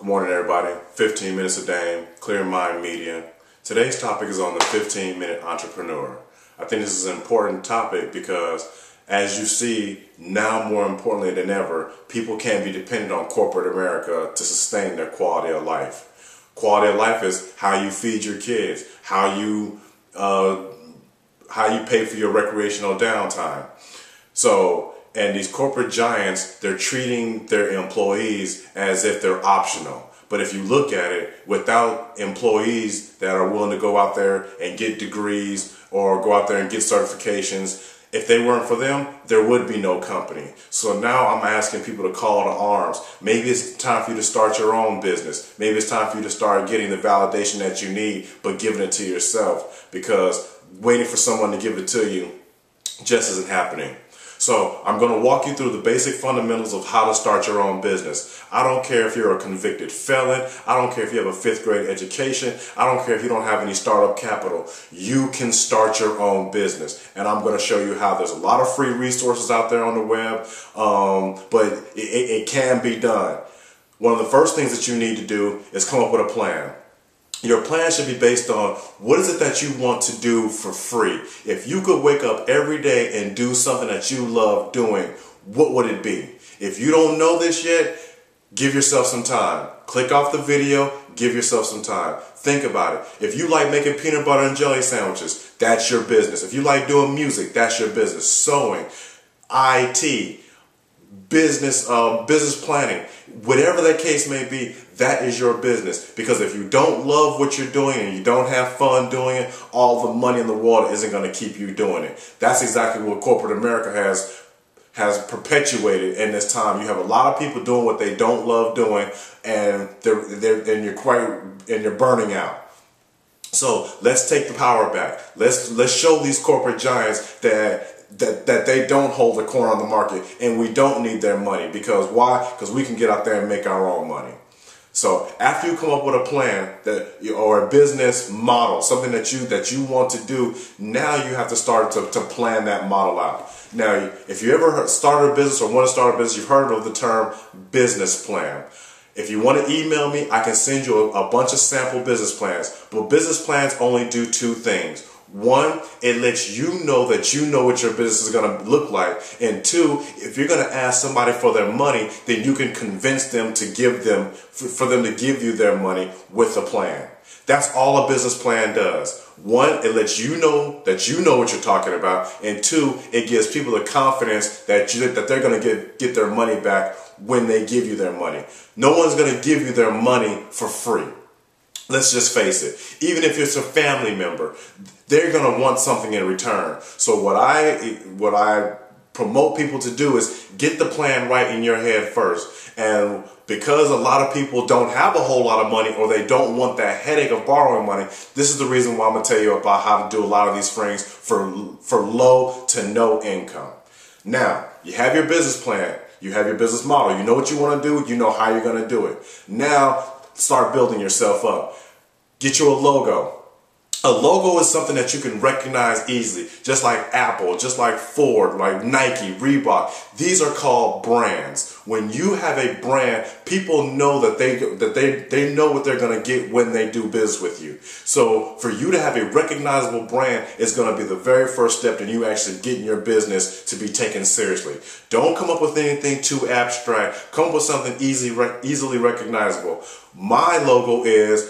Good morning, everybody. 15 minutes a day, Clear Mind Media. Today's topic is on the 15-minute entrepreneur. I think this is an important topic because, as you see, now more importantly than ever, people can't be dependent on corporate America to sustain their quality of life. Quality of life is how you feed your kids, how you pay for your recreational downtime. And these corporate giants, they're treating their employees as if they're optional. But if you look at it, without employees that are willing to go out there and get degrees or go out there and get certifications, if they weren't for them, there would be no company. So now I'm asking people to call to arms. Maybe it's time for you to start your own business. Maybe it's time for you to start getting the validation that you need, but giving it to yourself, because waiting for someone to give it to you just isn't happening. So I'm going to walk you through the basic fundamentals of how to start your own business. I don't care if you're a convicted felon. I don't care if you have a 5th grade education. I don't care if you don't have any startup capital. You can start your own business. And I'm going to show you how. There's a lot of free resources out there on the web, but it can be done. One of the first things that you need to do is come up with a plan. Your plan should be based on what is it that you want to do for free. If you could wake up every day and do something that you love doing, what would it be? If you don't know this yet, give yourself some time. Click off the video, give yourself some time. Think about it. If you like making peanut butter and jelly sandwiches, that's your business. If you like doing music, that's your business. Sewing, IT, business planning, whatever that case may be, that is your business. Because if you don't love what you're doing and you don't have fun doing it, all the money in the world isn't going to keep you doing it. That's exactly what corporate America has perpetuated in this time. You have a lot of people doing what they don't love doing, and you're burning out. So let's take the power back. Let's show these corporate giants that they don't hold a corner on the market, and we don't need their money. Because why? Because we can get out there and make our own money. So after you come up with a plan or a business model, something that you want to do, now you have to start to plan that model out. Now, if you ever started a business or want to start a business, you've heard of the term business plan. If you want to email me, I can send you a bunch of sample business plans. But business plans only do 2 things. 1, it lets you know that you know what your business is going to look like. And 2, if you're going to ask somebody for their money, then you can convince them to for them to give you their money with a plan. That's all a business plan does. 1, it lets you know that you know what you're talking about. And 2, it gives people the confidence that they're going to get their money back when they give you their money. No one's going to give you their money for free. Let's just face it. Even if it's a family member, they're going to want something in return. So what I promote people to do is get the plan right in your head first. And because a lot of people don't have a whole lot of money, or they don't want that headache of borrowing money, this is the reason why I'm going to tell you about how to do a lot of these things for low to no income. Now, you have your business plan. You have your business model. You know what you want to do. You know how you're going to do it. Now, start building yourself up. Get you a logo. A logo is something that you can recognize easily, just like Apple, just like Ford, like Nike, Reebok. These are called brands. When you have a brand, people know that they know what they're going to get when they do business with you. So for you to have a recognizable brand is going to be the very first step in you actually getting your business to be taken seriously. Don't come up with anything too abstract. Come up with something easily recognizable. My logo is,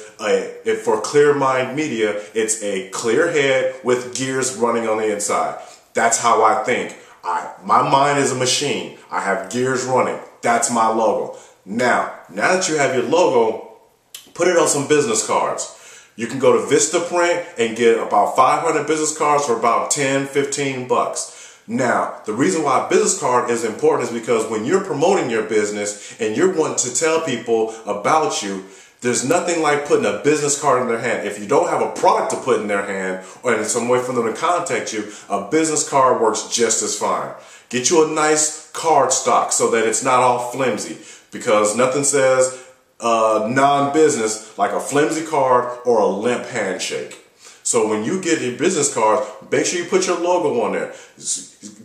for Clear Mind Media, it's a clear head with gears running on the inside. That's how I think. My mind is a machine. I have gears running. That's my logo. Now that you have your logo, put it on some business cards. You can go to Vistaprint and get about 500 business cards for about 10, 15 bucks. Now, the reason why a business card is important is because when you're promoting your business and you're wanting to tell people about you, there's nothing like putting a business card in their hand. If you don't have a product to put in their hand or in some way for them to contact you, a business card works just as fine. Get you a nice card stock so that it's not all flimsy, because nothing says non-business like a flimsy card or a limp handshake. So when you get your business cards, make sure you put your logo on there.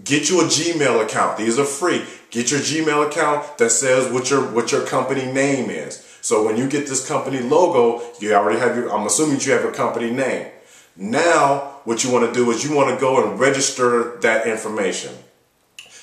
Get you a Gmail account. These are free. Get your Gmail account that says what your company name is. So when you get this company logo, you already have I'm assuming you have your company name. Now, what you want to do is you want to go and register that information.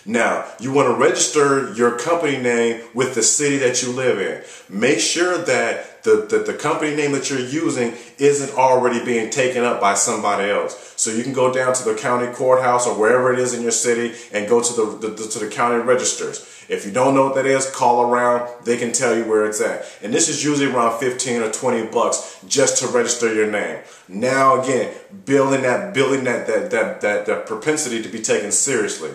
Now, you want to register your company name with the city that you live in. Make sure that the company name that you're using isn't already being taken up by somebody else. So you can go down to the county courthouse or wherever it is in your city and go to the county registers. If you don't know what that is, call around. They can tell you where it's at. And this is usually around 15 or 20 bucks just to register your name. Now again, building that propensity to be taken seriously.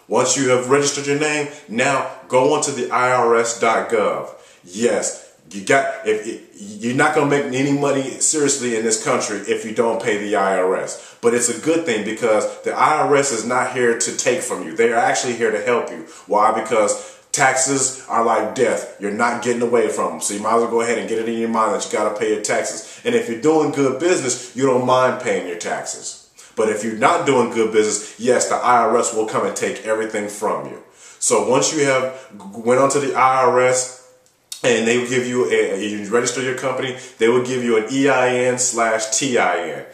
Once you have registered your name, now go onto the IRS.gov. Yes, you're not going to make any money seriously in this country if you don't pay the IRS. But it's a good thing because the IRS is not here to take from you. They are actually here to help you. Why? Because taxes are like death. You're not getting away from them. So you might as well go ahead and get it in your mind that you got to pay your taxes. And if you're doing good business, you don't mind paying your taxes. But if you're not doing good business, yes, the IRS will come and take everything from you. So once you have went onto the IRS and they will give you you register your company, they will give you an EIN/TIN.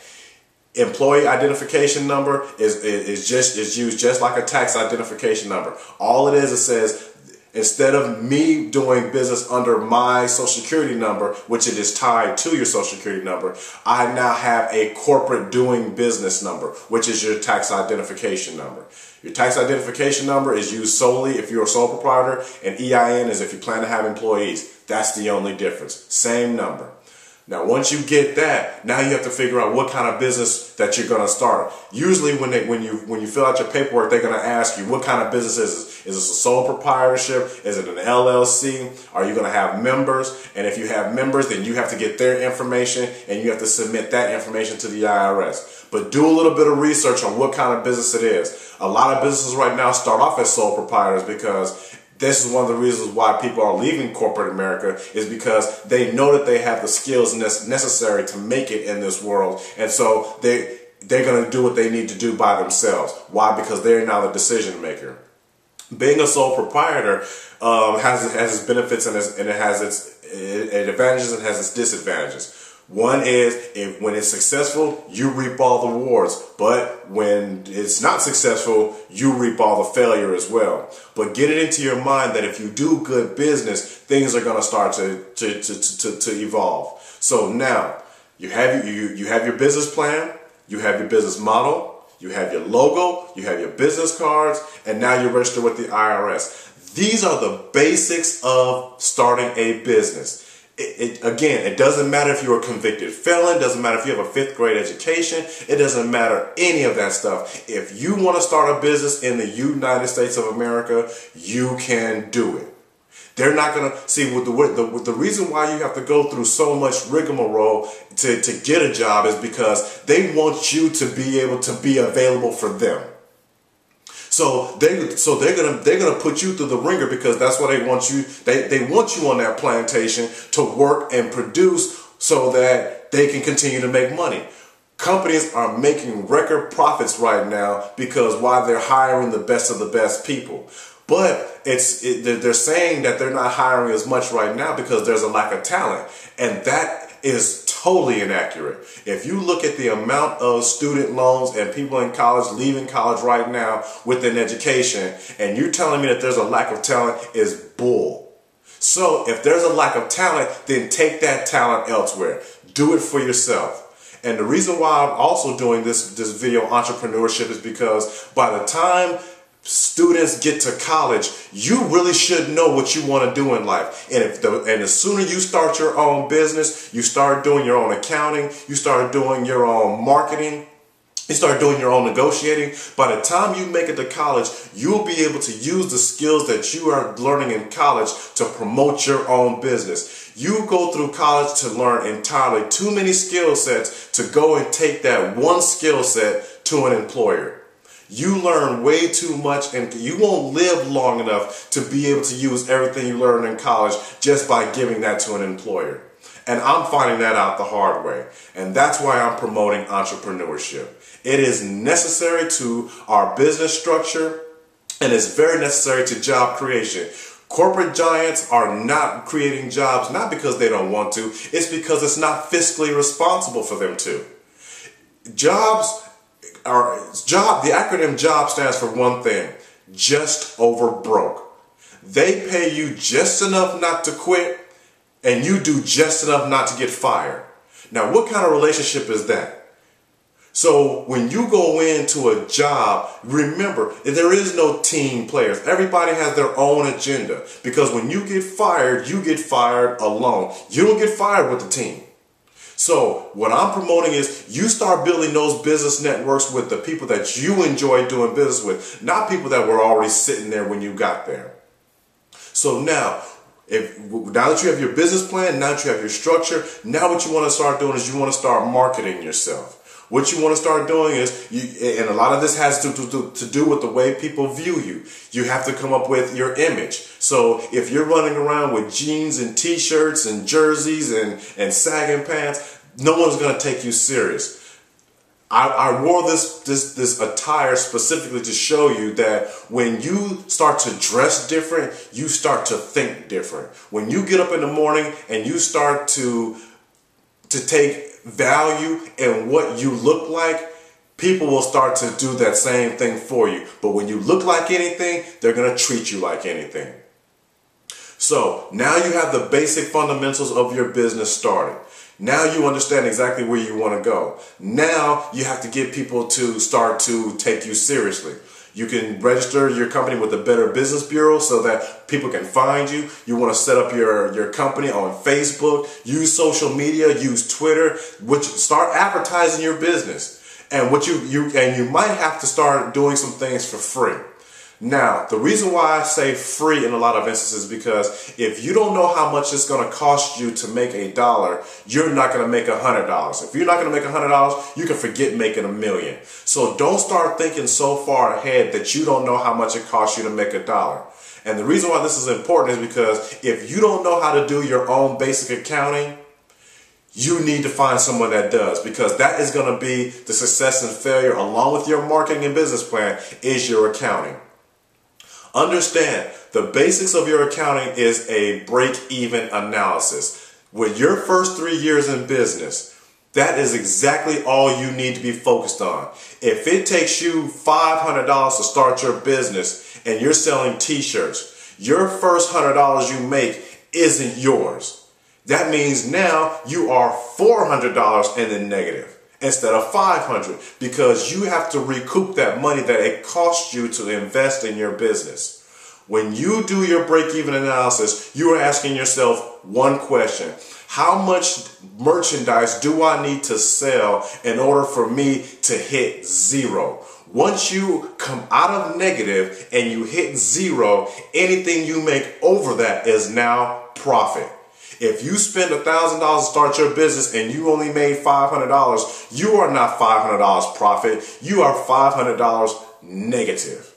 Employee identification number is used just like a tax identification number. All it says, instead of me doing business under my social security number, which it is tied to your social security number, I now have a corporate doing business number, which is your tax identification number. Your tax identification number is used solely if you're a sole proprietor, and EIN is if you plan to have employees. That's the only difference. Same number. Now, once you get that, now you have to figure out what kind of business that you're going to start. Usually when you fill out your paperwork, they're going to ask you what kind of business is this? Is this a sole proprietorship? Is it an LLC? Are you going to have members? And if you have members, then you have to get their information and you have to submit that information to the IRS. But do a little bit of research on what kind of business it is. A lot of businesses right now start off as sole proprietors because this is one of the reasons why people are leaving corporate America, is because they know that they have the skills necessary to make it in this world. And so they're going to do what they need to do by themselves. Why? Because they're now the decision maker. Being a sole proprietor has its benefits and it has its advantages and has its disadvantages. One is, when it's successful, you reap all the rewards. But when it's not successful, you reap all the failure as well. But get it into your mind that if you do good business, things are going to start to evolve. So now, you have your business plan, you have your business model, you have your logo, you have your business cards, and now you're registered with the IRS. These are the basics of starting a business. Again, it doesn't matter if you're a convicted felon, doesn't matter if you have a 5th grade education, it doesn't matter any of that stuff. If you want to start a business in the United States of America, you can do it. They're not going to see the reason why you have to go through so much rigmarole to get a job is because they want you to be able to be available for them. So they're gonna put you through the ringer because that's what they want you. They want you on that plantation to work and produce so that they can continue to make money. Companies are making record profits right now because why? They're hiring the best of the best people. But they're saying that they're not hiring as much right now because there's a lack of talent, and that is totally inaccurate. If you look at the amount of student loans and people in college leaving college right now with an education, and you're telling me that there's a lack of talent, is bull. So if there's a lack of talent, then take that talent elsewhere. Do it for yourself. And the reason why I'm also doing this video, entrepreneurship, is because by the time students get to college, you really should know what you want to do in life. And the sooner you start your own business, you start doing your own accounting, you start doing your own marketing, you start doing your own negotiating, by the time you make it to college, you'll be able to use the skills that you are learning in college to promote your own business. You go through college to learn entirely too many skill sets to go and take that one skill set to an employer. You learn way too much, and you won't live long enough to be able to use everything you learned in college just by giving that to an employer. And I'm finding that out the hard way. And that's why I'm promoting entrepreneurship. It is necessary to our business structure, and it's very necessary to job creation. Corporate giants are not creating jobs, not because they don't want to, it's because it's not fiscally responsible for them to. The acronym JOB stands for one thing: just over broke. They pay you just enough not to quit, and you do just enough not to get fired. Now, what kind of relationship is that? So when you go into a job, remember, there is no team players. Everybody has their own agenda, because when you get fired alone. You don't get fired with the team. So what I'm promoting is you start building those business networks with the people that you enjoy doing business with, not people that were already sitting there when you got there. So now that you have your business plan, now that you have your structure, now what you want to start doing is you want to start marketing yourself. What you want to start doing is, and a lot of this has to do with the way people view you. You have to come up with your image. So if you're running around with jeans and t-shirts and jerseys and sagging pants, no one's going to take you serious. I wore this attire specifically to show you that when you start to dress different, you start to think different. When you get up in the morning and you start to take value in what you look like, people will start to do that same thing for you. But when you look like anything, they're going to treat you like anything. So now you have the basic fundamentals of your business started. Now you understand exactly where you want to go. Now you have to get people to start to take you seriously. You can register your company with the Better Business Bureau so that people can find you. You want to set up your company on Facebook, use social media, use Twitter, start advertising your business. And you might have to start doing some things for free. Now, the reason why I say free in a lot of instances is because if you don't know how much it's going to cost you to make $1, you're not going to make $100. If you're not going to make $100, you can forget making $1 million. So don't start thinking so far ahead that you don't know how much it costs you to make $1. And the reason why this is important is because if you don't know how to do your own basic accounting, you need to find someone that does, because that is going to be the success and failure, along with your marketing and business plan, is your accounting. Understand, the basics of your accounting is a break-even analysis. With your first 3 years in business, that is exactly all you need to be focused on. If it takes you $500 to start your business and you're selling t-shirts, your first $100 you make isn't yours. That means now you are $400 in the negative instead of $500, because you have to recoup that money that it cost you to invest in your business. When you do your break-even analysis, you are asking yourself one question: how much merchandise do I need to sell in order for me to hit zero? Once you come out of negative and you hit zero, anything you make over that is now profit. If you spend $1,000 to start your business and you only made $500, you are not $500 profit. You are $500 negative.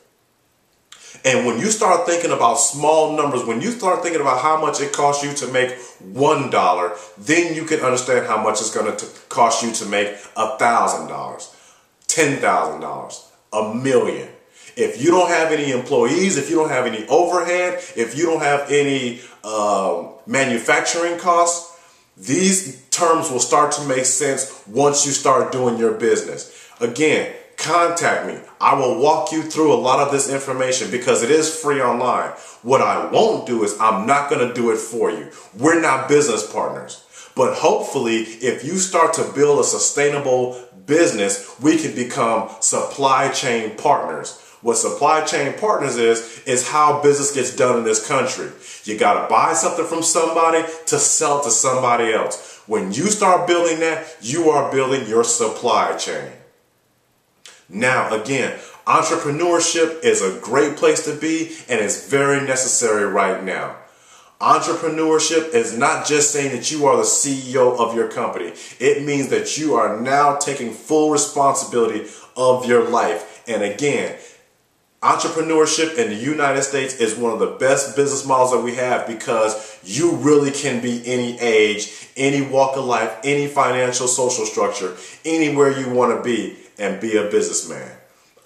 And when you start thinking about small numbers, when you start thinking about how much it costs you to make $1, then you can understand how much it's going to cost you to make $1,000, $10,000, $1 million. If you don't have any employees, if you don't have any overhead, if you don't have any manufacturing costs, these terms will start to make sense once you start doing your business. Again, contact me. I will walk you through a lot of this information because it is free online. What I won't do is I'm not going to do it for you. We're not business partners. But hopefully, if you start to build a sustainable business, we can become supply chain partners. What supply chain partners is how business gets done in this country. You got to buy something from somebody to sell to somebody else. When you start building that, you are building your supply chain. Now, again, entrepreneurship is a great place to be, and it's very necessary right now. Entrepreneurship is not just saying that you are the CEO of your company. It means that you are now taking full responsibility of your life. And again, entrepreneurship in the United States is one of the best business models that we have, because you really can be any age, any walk of life, any financial social structure, anywhere you want to be, and be a businessman.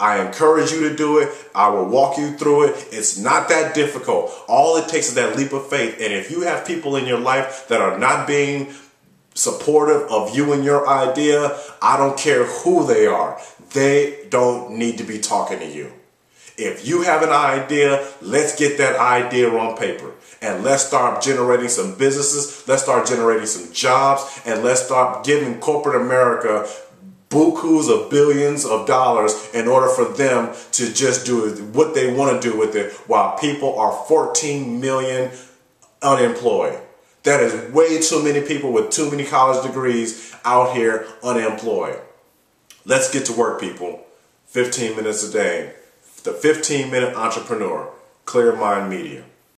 I encourage you to do it. I will walk you through it. It's not that difficult. All it takes is that leap of faith. And if you have people in your life that are not being supportive of you and your idea, I don't care who they are. They don't need to be talking to you. If you have an idea, let's get that idea on paper. And let's start generating some businesses. Let's start generating some jobs. And let's start giving corporate America bukus of billions of dollars in order for them to just do what they want to do with it, while people are 14 million unemployed. That is way too many people with too many college degrees out here unemployed. Let's get to work, people. 15 minutes a day. The 15-minute entrepreneur. Clear Mind Media.